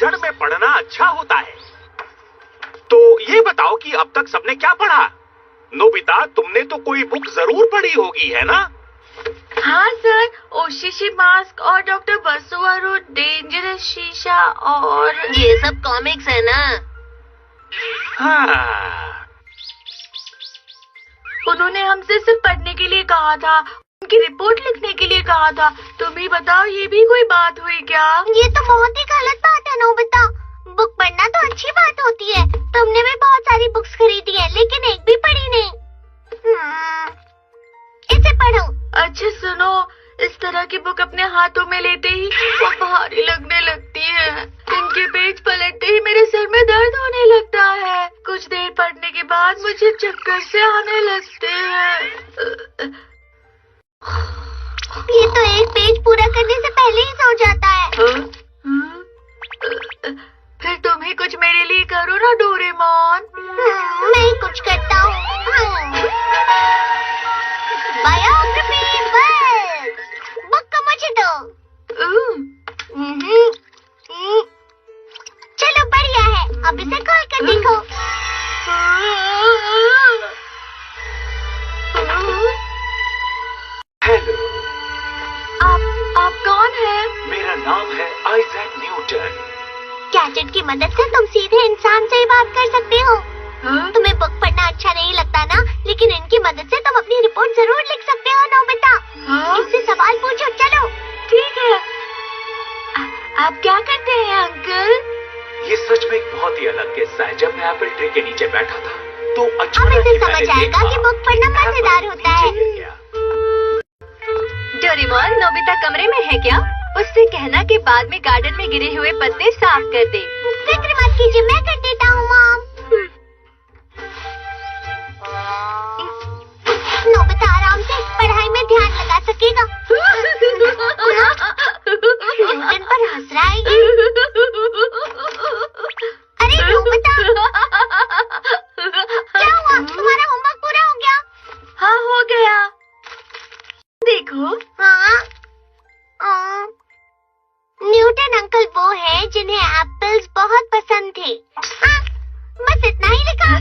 जड़ में पढ़ना अच्छा होता है। तो ये बताओ कि अब तक सबने क्या पढ़ा? नोबिता, तुमने तो कोई बुक जरूर पढ़ी होगी, है ना? हाँ सर, ओशिशी मास्क और डॉक्टर बसुआरू डेंजरस शीशा और ये सब कॉमिक्स है ना? हाँ। उन्होंने हमसे सिर्फ पढ़ने के लिए कहा था, उनकी रिपोर्ट लिखने के लिए कहा था। तुम ही बताओ, ये भी कोई बात हुई क्या? ये तो बहुत ही गलत बात है नोबिता। बुक पढ़ना तो अच्छी बात होती है। तुमने भी बहुत सारी बुक्स खरीदी है, लेकिन एक भी पढ़ी नहीं। इसे पढ़ो। अच्छा सुनो, इस तरह की बुक अपने हाथों में लेते ही वो भारी लगने लगती है। इनके पेज पलटते ही मेरे सर में दर्द होने लगता है। कुछ देर पढ़ने के बाद मुझे चक्कर से आने लगते हैं। ये तो एक पेज पूरा करने से पहले ही सो जाता है। फिर तुम ही कुछ मेरे लिए करो ना डोरेमोन। मैं ही कुछ करता हूँ। बायोग्राफी बुक को मुझे दो। चलो बढ़िया है, अब इसे खोल कर देखो। हेलो, आप कौन हैं? मेरा नाम है आइजैक न्यूटन। गैजेट की मदद से तुम सीधे इंसान से ही बात कर सकते हो। तुम्हें बुक पढ़ना अच्छा नहीं लगता ना, लेकिन इनकी मदद से तुम अपनी रिपोर्ट जरूर लिख सकते हो नोबिता। इससे सवाल पूछो, चलो। ठीक है। आप क्या करते हैं अंकल? ये सच में एक बहुत ही अलग किस्सा है। जब मैं एप्पल ट्री के नीचे बैठा था तो अब अचानक इसे ही समझ मैंने आएगा देखा कि बुक पढ़ना मजेदार होता है। नीचे गिर गया। डोरेमोन, नोबिता कमरे में है क्या? उससे कहना कि बाद में गार्डन में गिरे हुए पत्ते साफ कर दे। फिक्र मत कीजिए, मैं कर देता हूँ मॉम। नोबिता आराम से पढ़ाई में ध्यान लगा सकेगा। न्यूटन पर हंस रहा है ये। अरे नोबिता, क्या हुआ? तुम्हारा होमवर्क पूरा हो गया? हाँ हो गया। देखो। हाँ। न्यूटन अंकल वो है जिन्हें एप्पल्स बहुत पसंद थे। हाँ, बस इतना ही लिखा।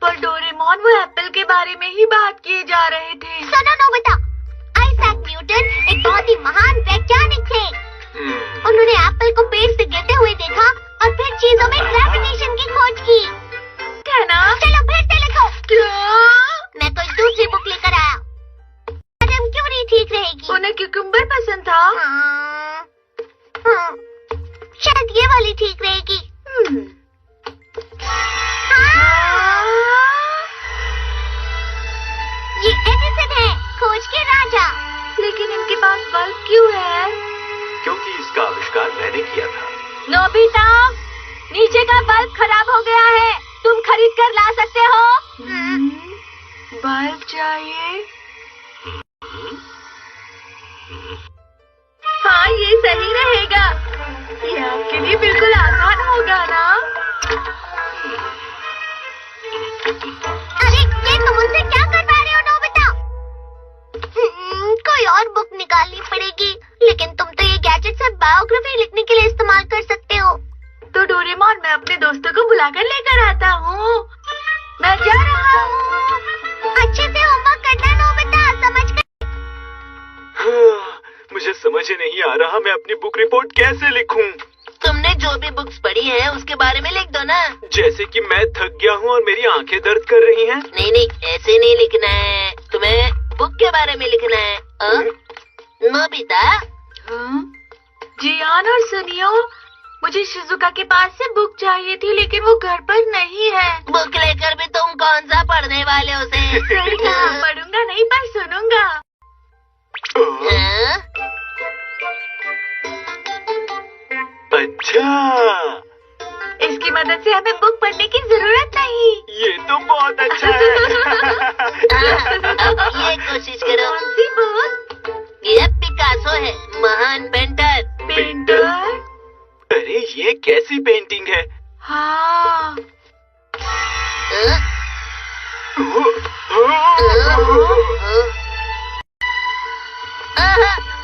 पर डोरेमोन, वो एप्पल के बारे में ही बात किए जा रहे थे। सुनो नोबिता, आइजैक न्यूटन एक बहुत ही महान वैज्ञानिक थे। उन्होंने एप्पल को पेड़ से गिरते हुए देखा और फिर चीजों में ग्रेविटेशन की खोज की। क्या ना? चलो फिर से लिखो। क्या? मैं कोई दूसरी बुक लेकर आया। मैडम क्यों नहीं ठीक रहेगी? उन्हें क्यूकम्बर पसंद था। हाँ, शायद ये वाली ठीक रहेगी। ये एडिसन है, खोज के राजा। लेकिन इनके पास बल्ब क्यों है? क्योंकि इसका आविष्कार मैंने किया था। नोबिता, नीचे का बल्ब खराब हो गया है, तुम खरीद कर ला सकते हो। बल्ब चाहिए? हाँ, ये सही रहेगा। ये आपके लिए बिल्कुल आसान होगा ना? अरे ये तुम मुझसे क्या करवा रहे हो नोबिता? कोई और बुक निकालनी पड़ेगी। लेकिन तुम तो ये गैजेट सिर्फ बायोग्राफी लिखने के लिए इस्तेमाल कर सकते हो। तो डोरेमोन, मैं अपने दोस्तों को बुलाकर लेकर आता हूँ। मैं जा रहा हूँ। अच्छे से होमवर्क करना नोबिता, समझ कर। मुझे समझ ही नहीं आ रहा मैं अपनी बुक रिपोर्ट कैसे लिखूं। तुमने जो भी बुक्स पढ़ी है उसके बारे में लिख दो ना। जैसे कि मैं थक गया हूँ और मेरी आंखें दर्द कर रही हैं। नहीं, ऐसे नहीं लिखना है। तुम्हें बुक के बारे में लिखना है। नोबिता। जियान और सुनियो, मुझे शिजुका के पास से बुक चाहिए थी, लेकिन वो घर पर नहीं है। बुक लेकर भी तुम कौन सा पढ़ने वाले हो उसे? पढ़ूंगा नहीं, पर सुनूंगा। अच्छा, इसकी मदद से हमें बुक पढ़ने की जरूरत नहीं। ये तो बहुत अच्छा है। अब ये कोशिश करो। कौन सी बुक? ये पिकासो है, महान पेंटर। पेंटर? अरे ये कैसी पेंटिंग है? हाँ।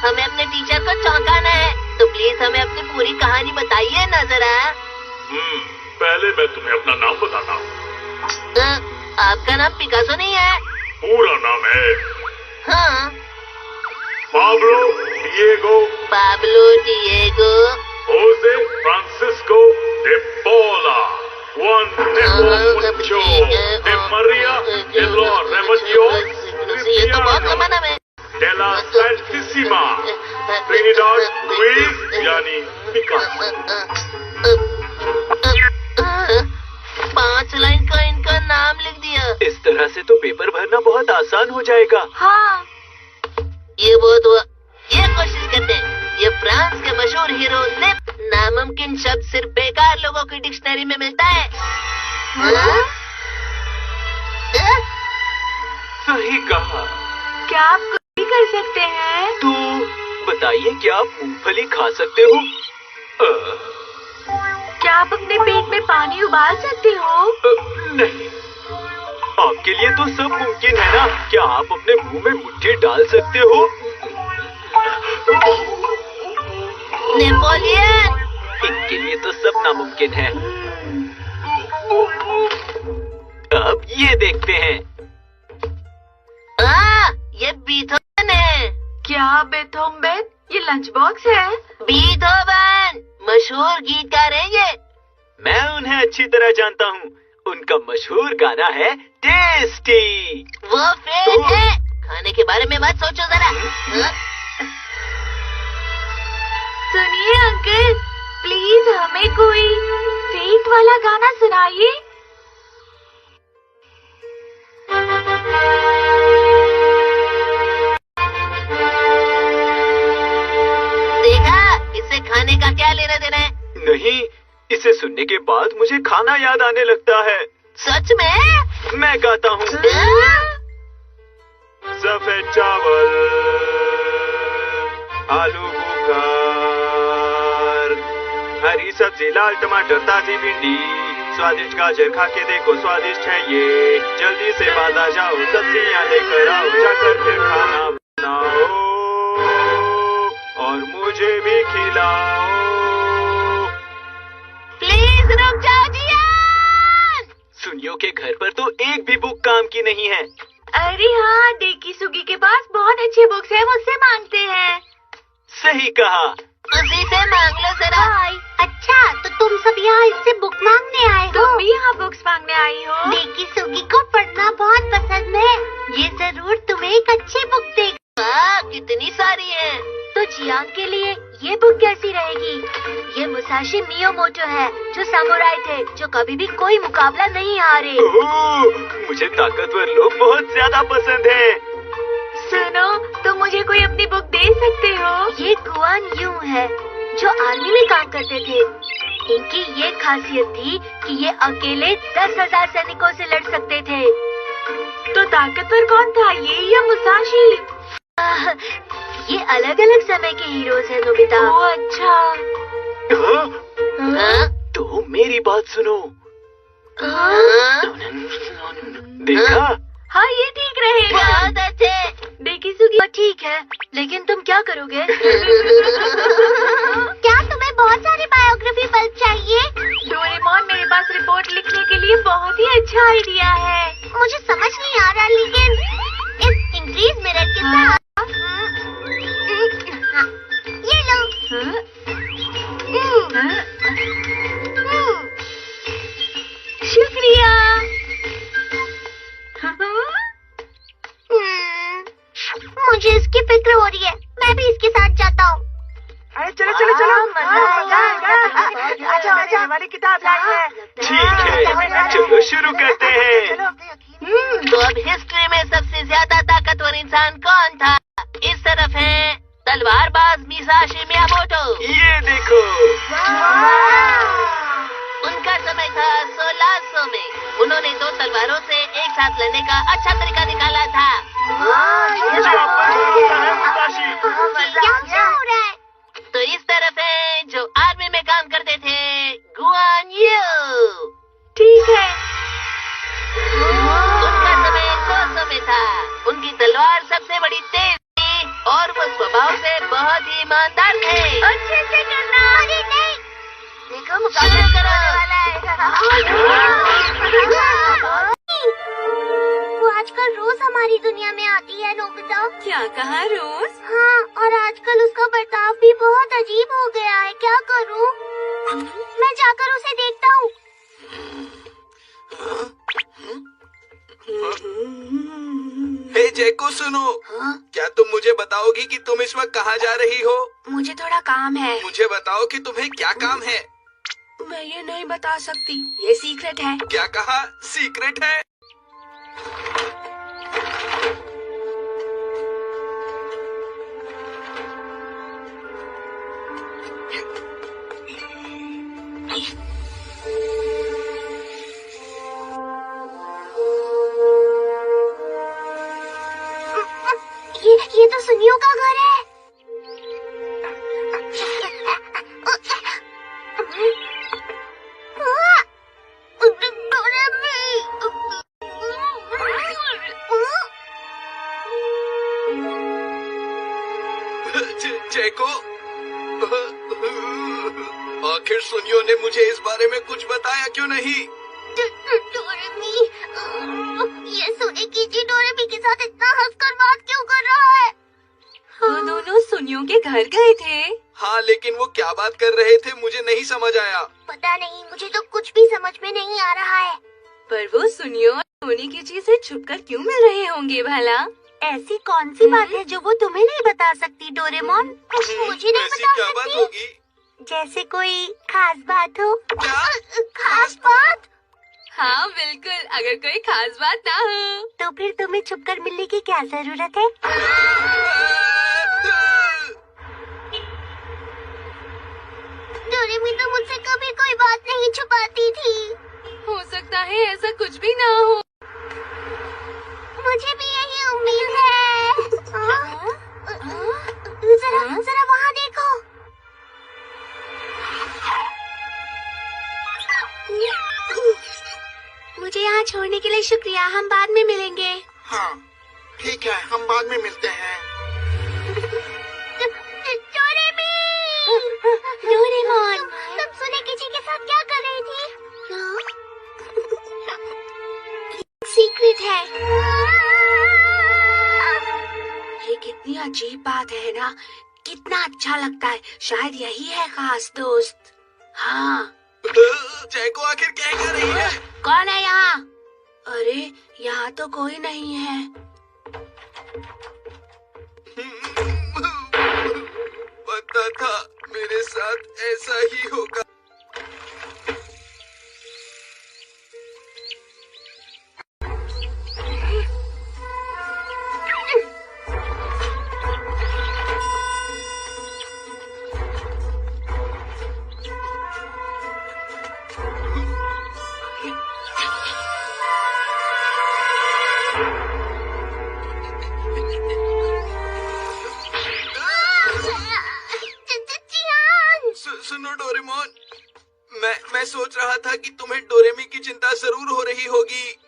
हमें अपने टीचर को चौंकाना है। तो प्लीज हमें अपनी पूरी कहानी बताइए ना जरा। पहले मैं तुम्हें अपना नाम बताता हूँ। आपका नाम पिकासो नहीं है? पूरा नाम है हाँ। Pablo Diego Jose Francisco de Paula, Juan Nepomuceno de Maria de los Remedios ये तो बहुत लंबा नाम है। de la Santísima Trinidad Luis यानी पिकासो। 5 लाइन का इनका नाम लिख दिया। इस तरह से तो पेपर भरना बहुत आसान हो जाएगा। हाँ। ये बहुत हुआ। ये कोशिश करते हैं। ये फ्रांस के मशहूर हीरो ने नामुमकिन शब्द सिर्फ बेकार लोगों की डिक्शनरी में मिलता है। हाँ? सही कहा। क्या आप कुछ भी कर सकते हैं? तो बताइए, क्या आप मूंगफली खा सकते हो? क्या आप अपने पेट में पानी उबाल सकते हो? नहीं। आपके लिए तो सब मुमकिन है ना। क्या आप अपने मुंह में मुट्ठी डाल सकते हो? नेपोलियन। इनके लिए तो सब नामुमकिन है। अब ये देखते हैं। ये बीथोवन है। क्या बेथोवन? ये लंच बॉक्स है। बीथोवन मशहूर गीतकार हैं ये। मैं उन्हें अच्छी तरह जानता हूँ। उनका मशहूर गाना है टेस्टी। वो फेल है। खाने के बारे में मत सोचो जरा। सुनिए अंकल, प्लीज हमें कोई फेट वाला गाना सुनाइए। देखा, इससे खाने का क्या लेना देना है? नहीं, इसे सुनने के बाद मुझे खाना याद आने लगता है। सच में? मैं गाता हूँ। सफेद चावल, आलू बुखार, हरी सब्जी, लाल टमाटर, ताजी भिंडी, स्वादिष्ट गाजर, खा के देखो स्वादिष्ट है ये। जल्दी से बाजार जाओ, सब्जियाँ लेकर आओ, जाकर फिर खाना बनाओ और मुझे भी खिलाओ। प्लीज रुक जाओ जियान। सुनियो के घर पर तो एक भी बुक काम की नहीं है। अरे हाँ, डेकी सुगी के पास बहुत अच्छी बुक्स है, मुझसे मांगते हैं। सही कहा। उसी से मांग लो जरा। अच्छा, तो तुम सब यहाँ इससे बुक मांगने आए हो? तुम भी यहाँ बुक्स मांगने आई हो? डेकी सुगी को पढ़ना बहुत पसंद है। ये जरूर तुम्हें एक अच्छी बुक देगा। कितनी सारी है। तो जियांग के लिए ये बुक कैसी रहेगी? ये मुसाशी मियोमोटो है, जो सामुराई थे, जो कभी भी कोई मुकाबला नहीं हारे। ओह, मुझे ताकतवर लोग बहुत ज्यादा पसंद हैं। सुनो, तुम मुझे कोई अपनी बुक दे सकते हो? ये गुआन यू है, जो आर्मी में काम करते थे। इनकी ये खासियत थी कि ये अकेले 10,000 सैनिकों से लड़ सकते थे। तो ताकतवर कौन था, ये या मुसाशी? ये अलग अलग समय के हीरोज हैं नोबिता। ओह अच्छा। तो मेरी बात सुनो। देखा? हाँ, ये ठीक रहेगा। बहुत अच्छे। डेकी सुगी, ठीक है, लेकिन तुम क्या करोगे? क्या तुम्हें बहुत सारी बायोग्राफी पढ़ चाहिए? डोरेमोन, मेरे पास रिपोर्ट लिखने के लिए बहुत ही अच्छा आइडिया है। मुझे समझ नहीं आ रहा, लेकिन इस इंक्रीज मिरर के साथ ये लो। शुक्रिया। मुझे इसकी फिक्र हो रही है। मैं भी इसके साथ जाता हूँ। अरे चलो चलो चलो, मजा आएगा। अच्छा हमारी किताब लाई है। ठीक है, चलो शुरू करते हैं। तो अब हिस्ट्री में सबसे ज्यादा ताकतवर इंसान कौन था? इस तरफ है तलवारबाज मुसाशी मियामोटो। ये देखो। उनका समय था 1600 में। उन्होंने 2 तलवारों से एक साथ लड़ने का अच्छा तरीका निकाला था। मुझे आप पर भरोसा है मुसाशी। क्या हो रहा है? तो इस तरफ है जो आर्मी में काम करते थे, गुआन यू। ठीक है। उनका समय 900 में था। उनकी तलवार सबसे बड़ी तेज थी और वो स्वभाव से बहुत ही ईमानदार थे। अच्छे से मुकाबला कराने वाला है। वो आजकल रोज हमारी दुनिया में आती है नोबिता। क्या कहा रोज? हाँ, और आजकल उसका बर्ताव भी बहुत अजीब हो गया है। क्या करूँ? मैं जाकर उसे देखता हूँ। हे जैको सुनो। हाँ? क्या तुम मुझे बताओगी कि तुम इस वक्त कहाँ जा रही हो? मुझे थोड़ा काम है। मुझे बताओ कि तुम्हें क्या काम है। मैं ये नहीं बता सकती, ये सीक्रेट है। क्या कहा? सीक्रेट है? ये तो सुनियो का घर है। जैको, आखिर सुनियो ने मुझे इस बारे में कुछ बताया क्यों नहीं? डोरेमी, ये सुने कीजिए, डोरेमी के साथ इतना हंसकर बात क्यों कर रहा है? वो दोनों सुनियो के घर गए थे। हाँ, लेकिन वो क्या बात कर रहे थे मुझे नहीं समझ आया। पता नहीं, मुझे तो कुछ भी समझ में नहीं आ रहा है। पर वो सुनियो और सोने की चीज से छुपकर क्यों मिल रहे होंगे भला? ऐसी कौन सी बात है जो वो तुम्हें नहीं बता सकती डोरेमोन? मुझे नहीं ऐसी बता क्या बात सकती। होगी? जैसे कोई खास बात हो। क्या? खास बात? हाँ बिल्कुल, अगर कोई खास बात ना हो तो फिर तुम्हें छुपकर मिलने की क्या जरूरत है? डोरेमी तो मुझसे कभी कोई बात नहीं छुपाती थी। हो सकता है ऐसा कुछ भी ना हो। मुझे भी यही उम्मीद है। जरा वहाँ देखो। मुझे यहाँ छोड़ने के लिए शुक्रिया। हम बाद में मिलेंगे। हाँ ठीक है, हम बाद में मिलते हैं। डोरेमोन, तुम सुने किसी के साथ क्या कर रही थी? सीक्रेट है। ये कितनी अजीब बात है ना, कितना अच्छा लगता है। शायद यही है खास दोस्त। हाँ, जैको आखिर क्या कर रही है? कौन है यहाँ? अरे यहाँ तो कोई नहीं है। पता था मेरे साथ ऐसा ही होगा। सुनो डोरेमोन, मैं सोच रहा था कि तुम्हें डोरेमी की चिंता जरूर हो रही होगी।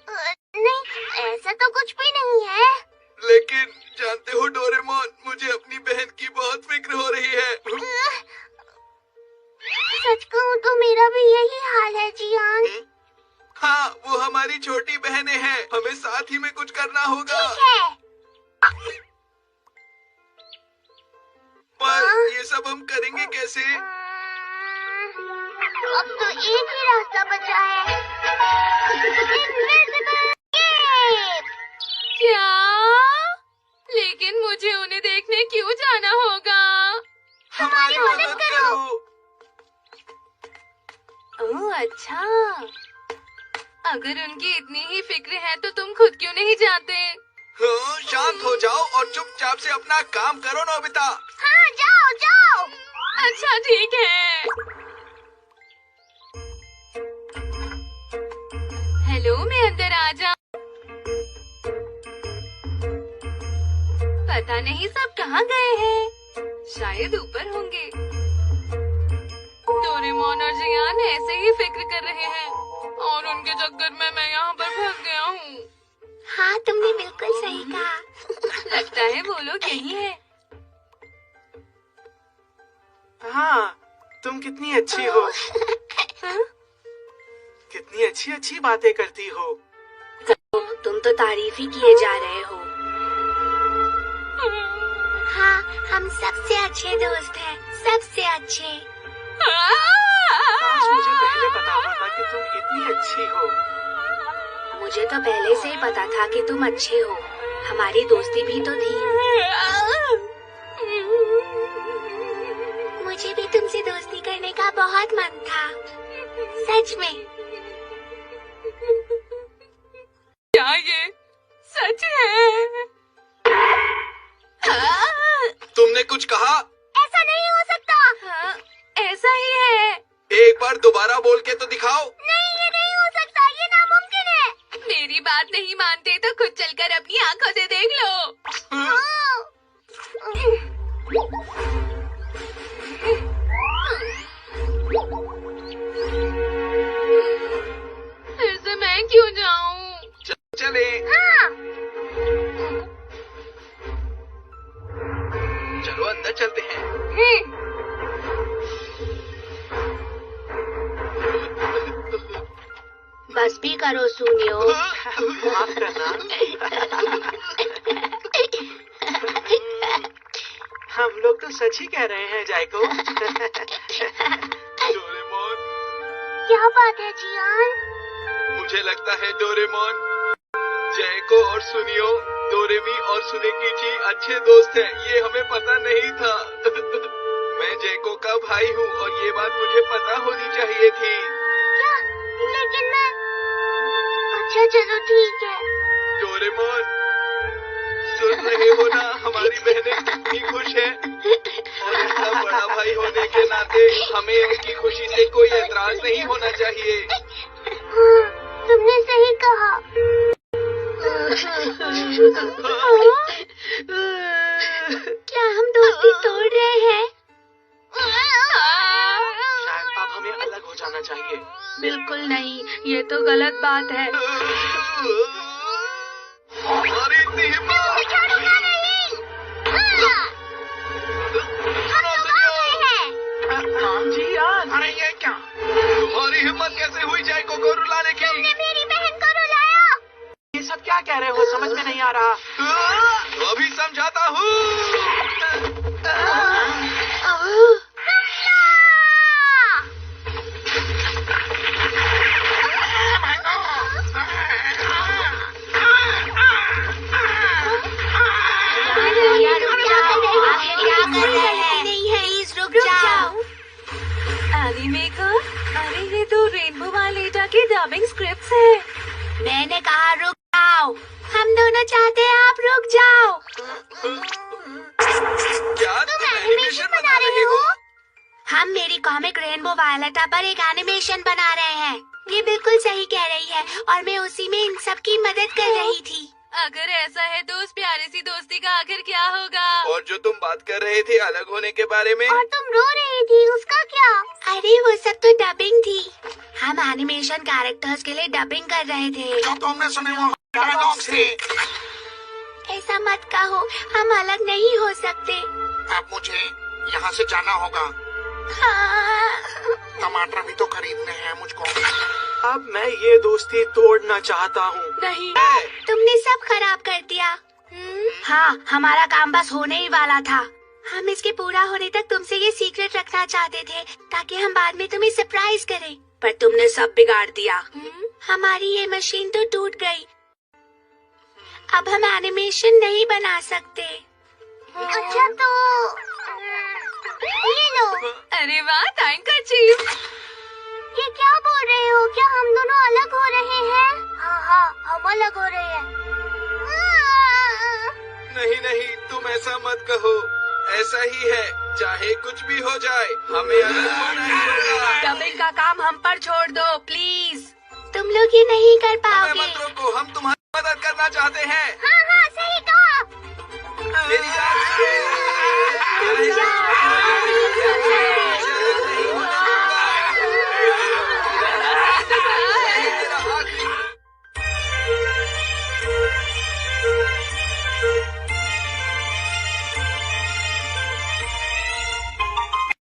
नहीं, ऐसा तो कुछ भी नहीं है। लेकिन जानते हो डोरेमोन, मुझे अपनी बहन की बहुत फिक्र हो रही है। सच कहूँ तो मेरा भी यही हाल है जियान। हाँ, वो हमारी छोटी बहनें हैं। हमें साथ ही में कुछ करना होगा। ठीक है। पर ये सब हम करेंगे कैसे? अब तो एक ही रास्ता बचा है। Invisible escape! क्या? लेकिन मुझे उन्हें देखने क्यों जाना होगा? हमारी मदद करो। ओह अच्छा, अगर उनकी इतनी ही फिक्र है तो तुम खुद क्यों नहीं जाते? हाँ, शांत हो जाओ और चुपचाप से अपना काम करो नोबिता। हाँ, जाओ जाओ। अच्छा ठीक है। हेलो, मैं अंदर आ जा। पता नहीं सब कहाँ गए हैं, शायद ऊपर होंगे। डोरेमोन और जियान ऐसे ही फिक्र कर रहे हैं और उनके चक्कर में मैं यहाँ पर फंस गया हूँ। हाँ, तुमने बिल्कुल सही कहा। लगता है वो लोग यही है। हाँ, तुम कितनी अच्छी हो। कितनी अच्छी अच्छी बातें करती हो। तुम तो तारीफ ही किए जा रहे हो। हाँ, हम सबसे अच्छे दोस्त हैं, सबसे अच्छे। काश मुझे पहले पता होता कि तुम इतनी अच्छी हो। मुझे तो पहले से ही पता था कि तुम अच्छे हो। हमारी दोस्ती भी तो थी। मुझे भी तुमसे दोस्ती करने का बहुत मन था, सच में। क्या ये सच है? तुमने कुछ कहा? ऐसा नहीं हो सकता। हाँ, ऐसा ही है। एक बार दोबारा बोल के तो दिखाओ। नहीं, ये नहीं हो सकता, ये नामुमकिन है। मेरी बात नहीं मानते तो खुद चलकर अपनी आंखों से देख लो। फिर से मैं क्यों जाऊं? चले। हाँ। चलो अंदर चलते हैं। बस भी करो सुनियो। माफ करना। हम लोग तो सच ही कह रहे हैं जायको। डोरेमोन, क्या बात है जियान? मुझे लगता है डोरेमोन, जैको और सुनियो, डोरेमी और सुनेकिची अच्छे दोस्त हैं। ये हमें पता नहीं था। मैं जैको का भाई हूँ और ये बात मुझे पता होनी चाहिए थी। क्या? लेकिन मैं... अच्छा चलो ठीक है। डोरेमोन, सुन रहे हो ना, हमारी बहनें कितनी खुश हैं और इसका बड़ा भाई होने के नाते हमें उनकी खुशी से कोई एतराज नहीं होना चाहिए। हाँ, तुमने सही कहा। क्या हम दोस्ती तोड़ रहे हैं? शायद अब हमें अलग हो जाना चाहिए। बिल्कुल नहीं, ये तो गलत बात है। हमारी इतनी हिम्मत। छोड़ूंगा नहीं। हाँ। हम तो भाग गए हैं। राम जी यार, अरे ये क्या? तुम्हारी हिम्मत कैसे हुई जैको को रुलाने की? तुमने मेरी बहन को रुलाया। ये सब क्या कह रहे हो? समझ में नहीं आ रहा। अभी समझाता हूँ। अरे ये तो रेनबो वालेटा की डबिंग स्क्रिप्ट है। मैंने कहा रुक जाओ। हम दोनों चाहते हैं आप रुक जाओ। क्या तुम एनिमेशन बना रहे हो? हम मेरी कॉमिक रेनबो वायलेटा पर एक एनिमेशन बना रहे हैं। ये बिल्कुल सही कह रही है और मैं उसी में इन सब की मदद कर रही थी। अगर ऐसा है तो उस प्यारी सी दोस्ती का आखिर क्या होगा? और जो तुम बात कर रहे थे अलग होने के बारे में, और तुम रो रही थी, उसका क्या? अरे वो सब तो डबिंग थी। हम एनिमेशन कैरेक्टर्स के लिए डबिंग कर रहे थे। जो तुमने सुने वो डायलॉग्स थे। ऐसा मत कहो, हम अलग नहीं हो सकते। अब मुझे यहाँ से जाना होगा। हाँ। टमाटर भी तो खरीदने हैं मुझको। अब मैं ये दोस्ती तोड़ना चाहता हूँ। नहीं, तुमने सब खराब कर दिया। हाँ, हमारा काम बस होने ही वाला था। हम इसके पूरा होने तक तुमसे ये सीक्रेट रखना चाहते थे ताकि हम बाद में तुम्हें सरप्राइज करें, पर तुमने सब बिगाड़ दिया। हमारी ये मशीन तो टूट गई। अब हम एनिमेशन नहीं बना सकते। अच्छा तो ये लो। अरे वाह, थैंक अचीव। ये क्या बोल रहे हो? क्या हम दोनों अलग हो रहे हैं? हाँ, हम अलग हो रहे हैं। नहीं नहीं, तुम ऐसा मत कहो। ऐसा ही है, चाहे कुछ भी हो जाए हमें अलग होना ही होगा। डबिंग का काम हम पर छोड़ दो प्लीज। तुम लोग ये नहीं कर हमें पाओगे। मत रोको, हम तुम्हारी मदद करना चाहते हैं। हाँ, सही कहा। मेरी